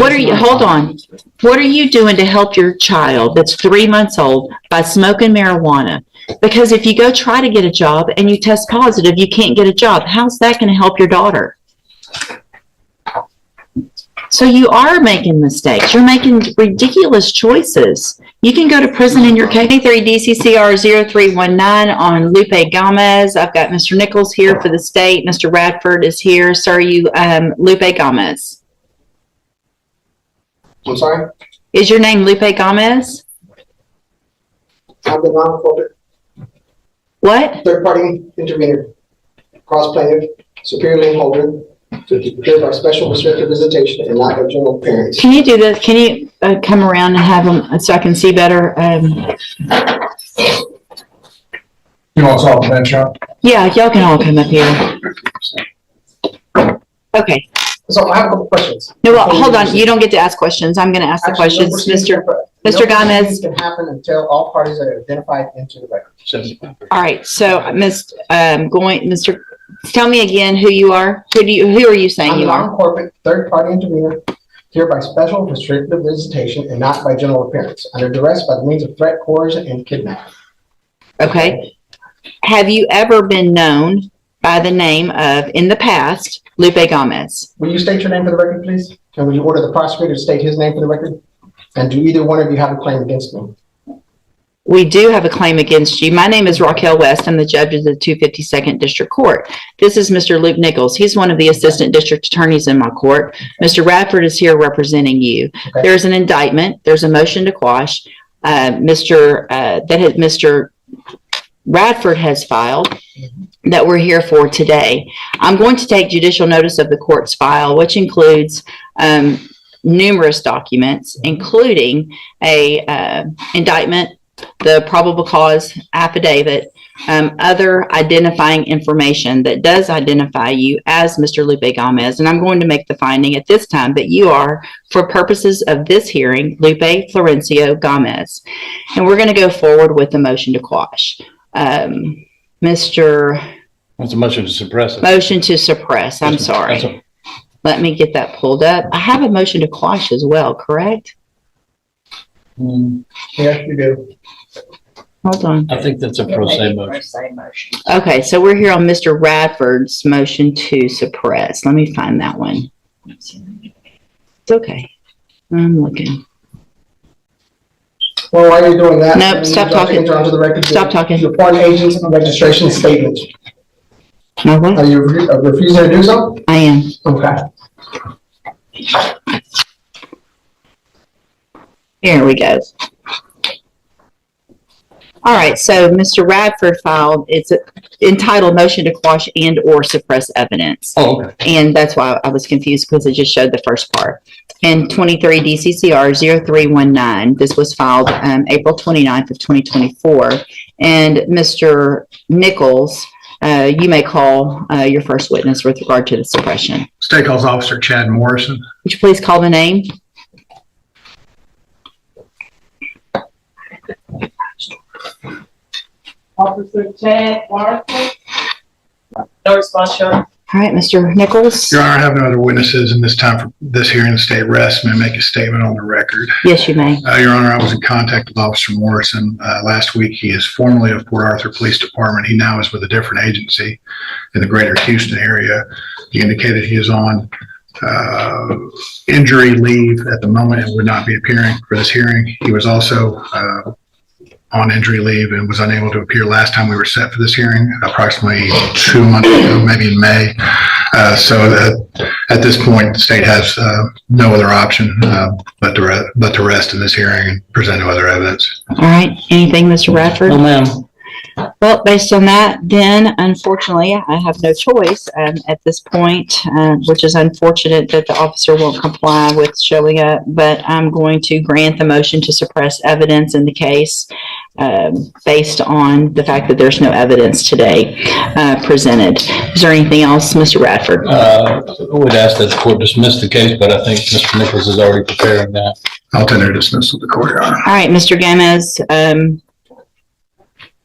What are you, hold on. What are you doing to help your child that's 3 months old by smoking marijuana? Because if you go try to get a job and you test positive, you can't get a job. How's that going to help your daughter? So you are making mistakes. You're making ridiculous choices. You can go to prison in your case. 23 DCCR 0319 on Lupe Gomez. I've got Mr. Nichols here for the state. Mr. Radford is here. Sir, you, Lupe Gomez. I'm sorry? Is your name Lupe Gomez? I'm the non-quoted What? third-party intervener, cross-plaintiff, superior lien holder, to appear by special restricted visitation and not by general appearance. Can you do this? Can you come around and have them so I can see better? You want us all to bench up? Yeah, y'all can all come up here. Okay. So I have a couple questions. No, well, hold on. You don't get to ask questions. I'm going to ask the questions. Mr. Gomez. This can happen until all parties are identified into the record. All right. So, Mr. Tell me again who you are. Who are you saying I'm you a are? non-corporate third-party intervener, here by special restricted visitation and not by general appearance, under duress by the means of threat, coercion, and kidnapping. Okay. Have you ever been known by the name of, in the past, Lupe Gomez? Will you state your name for the record, please? And will you order the prosecutor to state his name for the record? And do either one of you have a claim against me? We do have a claim against you. My name is Raquel West. I'm the judge of the 252nd District Court. This is Mr. Luke Nichols. He's one of the assistant district attorneys in my court. Mr. Radford is here representing you. Okay. There's an indictment. There's a motion to quash. Mr. Radford has filed that we're here for today. I'm going to take judicial notice of the court's file, which includes numerous documents, including a indictment, the probable cause affidavit, other identifying information that does identify you as Mr. Lupe Gomez. And I'm going to make the finding at this time that you are, for purposes of this hearing, Lupe Florencio Gomez. And we're going to go forward with the motion to quash. Mr. What's a motion to suppress it? Motion to suppress. I'm sorry. Let me get that pulled up. I have a motion to quash as well, correct? Yeah, you do. Hold on. I think that's a pro se motion. Okay, so we're here on Mr. Radford's motion to suppress. Let me find that one. It's okay. I'm looking. Well, while you're doing that. Nope, stop talking. Onto the record. Stop talking. Your foreign agents and registration statement. No, what? Are you refusing to do so? I am. Okay. Here we go. All right, so Mr. Radford filed, it's entitled Motion to Quash and or Suppress Evidence. Oh, okay. And that's why I was confused because it just showed the first part. And 23 DCCR 0319, this was filed April 29th of 2024. And Mr. Nichols, you may call your first witness with regard to the suppression. State Calls Officer Chad Morrison. Would you please call the name? Officer Chad Morrison. No response, Your Honor. All right, Mr. Nichols. Your Honor, I have no other witnesses in this time for this hearing. The state rests. May I make a statement on the record? Yes, you may. Your Honor, I was in contact with Officer Morrison last week. He is formerly of Port Arthur Police Department. He now is with a different agency in the greater Houston area. He indicated he is on injury leave at the moment and would not be appearing for this hearing. He was also on injury leave and was unable to appear last time we were set for this hearing, approximately 2 months ago, maybe in May. So at this point, the state has no other option but to rest in this hearing and present no other evidence. All right. Anything, Mr. Radford? No, ma'am. Well, based on that, then, unfortunately, I have no choice at this point, which is unfortunate that the officer won't comply with showing up, but I'm going to grant the motion to suppress evidence in the case based on the fact that there's no evidence today presented. Is there anything else, Mr. Radford? I would ask that the court dismiss the case, but I think Mr. Nichols is already preparing that. I'll tender dismissal of the court, Your Honor. All right, Mr. Gomez,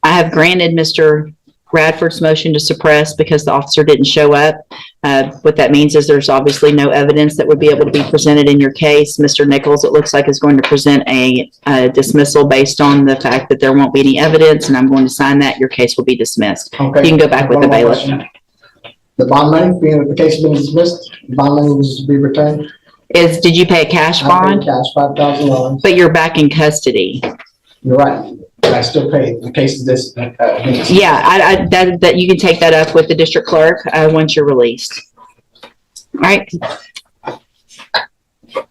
I have granted Mr. Radford's motion to suppress because the officer didn't show up. What that means is there's obviously no evidence that would be able to be presented in your case. Mr. Nichols, it looks like, is going to present a dismissal based on the fact that there won't be any evidence, and I'm going to sign that. Your case will be dismissed. Okay. You can go back with the One more bailiff. question. The bond money, being that the case has been dismissed, the bond money was to be returned. Did you pay a cash I bond? paid cash, $5,000. But you're back in custody. You're right, but I still paid. The case is this. Yeah, that you can take that up with the district clerk once you're released. All right.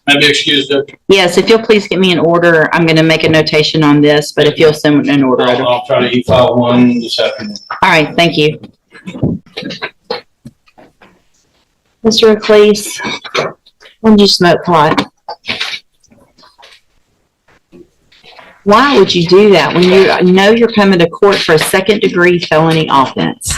Maybe excuse her. Yes, if you'll please get me an order. I'm going to make a notation on this, but if you'll send an order. I'll try to e-file one this afternoon. All right, thank you. Mr. Eccles, when do you smoke pot? Why would you do that when you know you're coming to court for a second-degree felony offense?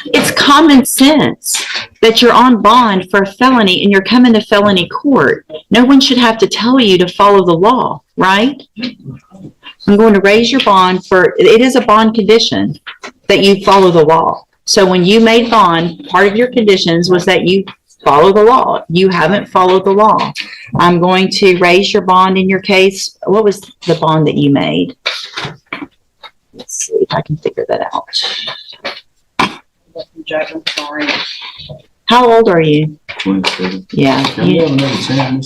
It's common sense that you're on bond for a felony and you're coming to felony court. No one should have to tell you to follow the law, right? I'm going to raise your bond it is a bond condition that you follow the law. So when you made bond, part of your conditions was that you follow the law. You haven't followed the law. I'm going to raise your bond in your case. What was the bond that you made? Let's see if I can figure that out. Sorry. How old are you? 27. Yeah.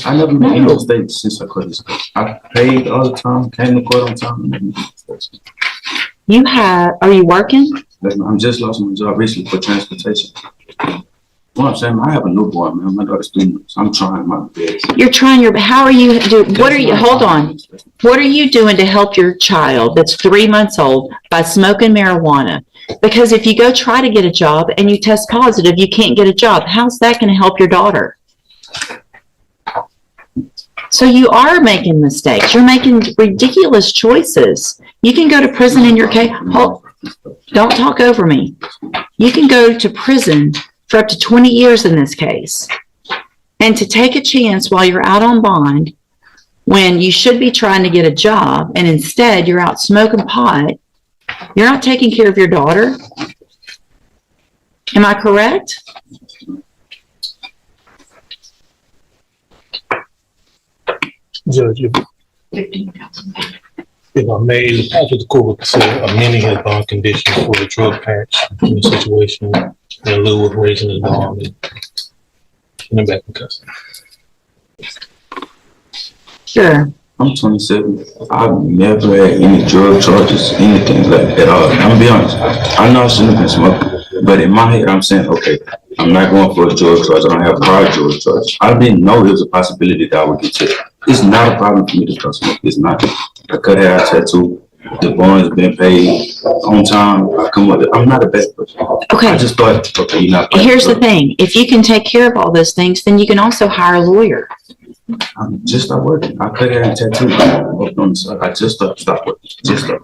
I never been in those states since I quit this. I paid all the time, came to court on time. Are you working? I'm just lost my job recently for transportation. What I'm saying, I have a newborn, man. My daughter's 3 months. I'm trying my best. You're trying how are you hold on. What are you doing to help your child that's 3 months old by smoking marijuana? Because if you go try to get a job and you test positive, you can't get a job. How's that going to help your daughter? So you are making mistakes. You're making ridiculous choices. You can go to prison in your case. Don't talk over me. You can go to prison for up to 20 years in this case. And to take a chance while you're out on bond, when you should be trying to get a job, and instead you're out smoking pot, you're not taking care of your daughter. Am I correct? Judge, if I may, after the court would consider amending his bond conditions for a drug patch in the situation in lieu of raising his bond and getting him back in custody. Sure. I'm 27. I've never had any drug charges, anything like that at all. I'm gonna be honest. I know I shouldn't have been smoking, but in my head, I'm saying, okay, I'm not going for a drug charge. I don't have prior drug charges. I didn't know there was a possibility that I would get checked. It's not a problem for me to start smoking. It's not. I could have a tattoo. The bond's been paid on time. I'm not a bad person. Okay. I just thought, okay, you're not. Here's the thing. If you can take care of all those things, then you can also hire a lawyer. I'm just stop working. I could have a tattoo on the side. I just stop working. Just stop.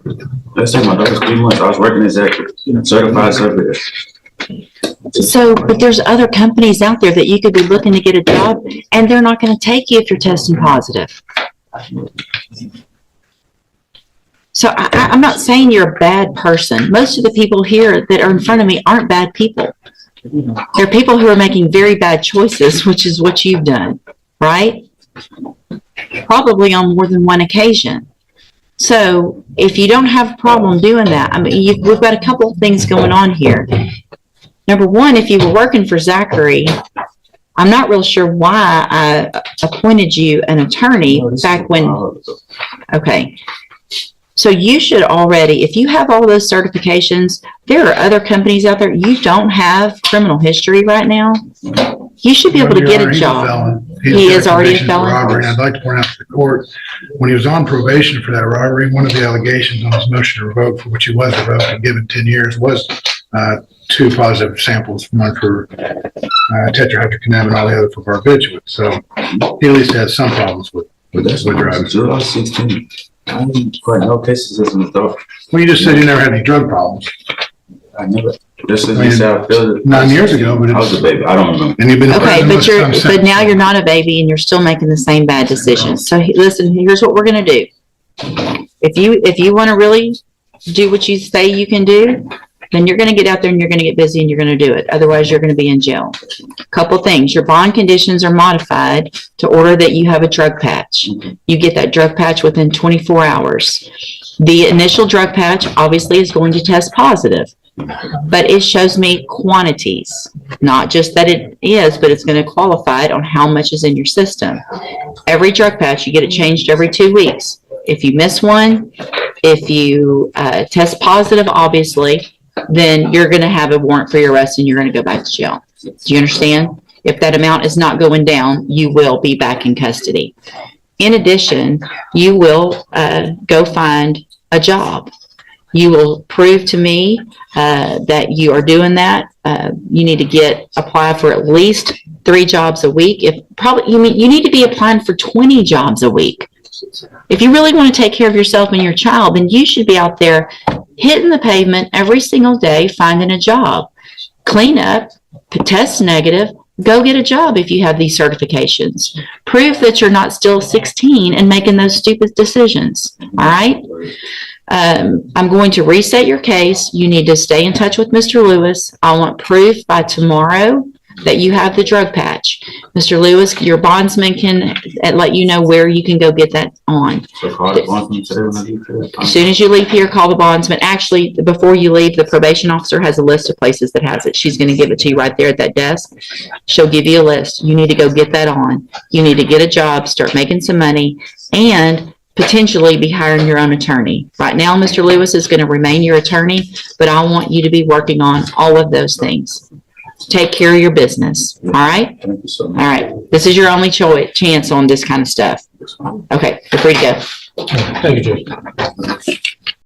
Let's say my daughter's 3 months. I was working exactly certified surveyor. So, but there's other companies out there that you could be looking to get a job, and they're not going to take you if you're testing positive. So I'm not saying you're a bad person. Most of the people here that are in front of me aren't bad people. They're people who are making very bad choices, which is what you've done, right? Probably on more than one occasion. So if you don't have a problem doing that, I mean, we've got a couple of things going on here. Number one, if you were working for Zachary, I'm not real sure why I appointed you an attorney back when. Okay. So you should already, if you have all those certifications, there are other companies out there. You don't have criminal history right now. You should be able to get a job. He is already a felon. Robbery. I'd like to point out to the court, when he was on probation for that robbery, one of the allegations on his motion to revoke, for which he was revoked and given 10 years, was 2 positive samples, one for tetrahydrocannabinol and all the other for barbiturates. So he at least has some problems with drugs. July 16. I didn't quite know cases as an adult. Well, you just said you never had any drug problems. I never. This is just how I feel. 9 years ago, but I was a baby. I don't remember. And you've been Okay, but now you're not a baby and you're still making the same bad decisions. So listen, here's what we're going to do. If you want to really do what you say you can do, then you're going to get out there and you're going to get busy and you're going to do it. Otherwise, you're going to be in jail. Couple things. Your bond conditions are modified to order that you have a drug patch. You get that drug patch within 24 hours. The initial drug patch obviously is going to test positive, but it shows me quantities, not just that it is, but it's going to qualify it on how much is in your system. Every drug patch, you get it changed every 2 weeks. If you miss one, if you test positive, obviously, then you're going to have a warrant for your arrest and you're going to go back to jail. Do you understand? If that amount is not going down, you will be back in custody. In addition, you will go find a job. You will prove to me that you are doing that. You need to apply for at least 3 jobs a week. You need to be applying for 20 jobs a week. If you really want to take care of yourself and your child, then you should be out there hitting the pavement every single day, finding a job. Clean up, test negative, go get a job if you have these certifications. Prove that you're not still 16 and making those stupid decisions. All right? I'm going to reset your case. You need to stay in touch with Mr. Lewis. I want proof by tomorrow that you have the drug patch. Mr. Lewis, your bondsman can let you know where you can go get that on. So call the bondsman today when I leave here? As soon as you leave here, call the bondsman. Actually, before you leave, the probation officer has a list of places that has it. She's going to give it to you right there at that desk. She'll give you a list. You need to go get that on. You need to get a job, start making some money, and potentially be hiring your own attorney. Right now, Mr. Lewis is going to remain your attorney, but I want you to be working on all of those things. Take care of your business. All right? Thank you so All much. right. This is your only chance on this kind of stuff. Okay, you're free to go. Thank you, Judge.